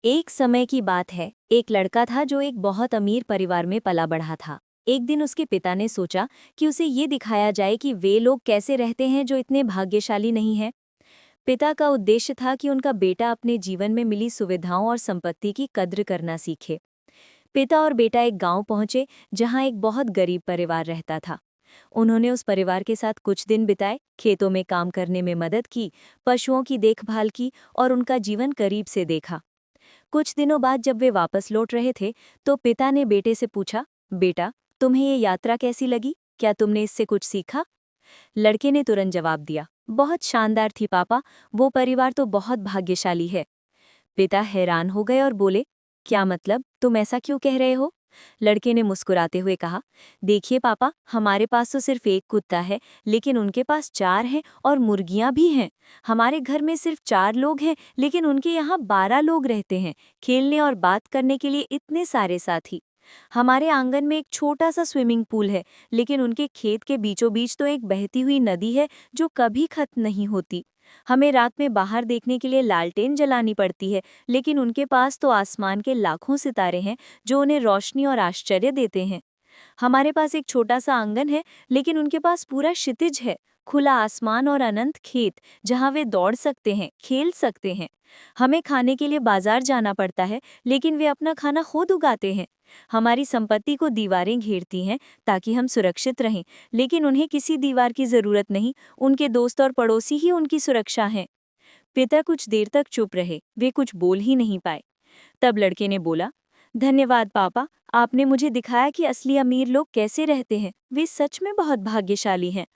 एक समय की बात है, एक लड़का था जो एक बहुत अमीर परिवार में पला बढ़ा था। एक दिन उसके पिता ने सोचा कि उसे ये दिखाया जाए कि वे लोग कैसे रहते हैं जो इतने भाग्यशाली नहीं हैं। पिता का उद्देश्य था कि उनका बेटा अपने जीवन में मिली सुविधाओं और संपत्ति की कद्र करना सीखे। पिता और बेटा एक गांव पहुंचे जहां एक बहुत गरीब परिवार रहता था। उन्होंने उस परिवार के साथ कुछ दिन बिताए, खेतों में काम करने में मदद की, पशुओं की देखभाल की और उनका जीवन करीब से देखा। कुछ दिनों बाद जब वे वापस लौट रहे थे तो पिता ने बेटे से पूछा, बेटा, तुम्हें ये यात्रा कैसी लगी? क्या तुमने इससे कुछ सीखा? लड़के ने तुरंत जवाब दिया, बहुत शानदार थी पापा, वो परिवार तो बहुत भाग्यशाली है। पिता हैरान हो गए और बोले, क्या मतलब, तुम ऐसा क्यों कह रहे हो? लड़के ने मुस्कुराते हुए कहा, देखिए पापा, हमारे पास तो सिर्फ एक कुत्ता है, लेकिन उनके पास 4 हैं और मुर्गियां भी हैं। हमारे घर में सिर्फ 4 लोग हैं, लेकिन उनके यहाँ 12 लोग रहते हैं, खेलने और बात करने के लिए इतने सारे साथी। हमारे आंगन में एक छोटा सा स्विमिंग पूल है, लेकिन उनके खेत के बीचों बीच तो एक बहती हुई नदी है जो कभी खत्म नहीं होती। हमें रात में बाहर देखने के लिए लालटेन जलानी पड़ती है, लेकिन उनके पास तो आसमान के लाखों सितारे हैं जो उन्हें रोशनी और आश्चर्य देते हैं। हमारे पास एक छोटा सा आंगन है, लेकिन उनके पास पूरा क्षितिज है, खुला आसमान और अनंत खेत जहां वे दौड़ सकते हैं, खेल सकते हैं। हमें खाने के लिए बाजार जाना पड़ता है, लेकिन वे अपना खाना खुद उगाते हैं। हमारी संपत्ति को दीवारें घेरती हैं ताकि हम सुरक्षित रहें, लेकिन उन्हें किसी दीवार की जरूरत नहीं, उनके दोस्त और पड़ोसी ही उनकी सुरक्षा हैं। पिता कुछ देर तक चुप रहे, वे कुछ बोल ही नहीं पाए। तब लड़के ने बोला, धन्यवाद पापा, आपने मुझे दिखाया कि असली अमीर लोग कैसे रहते हैं। वे सच में बहुत भाग्यशाली हैं।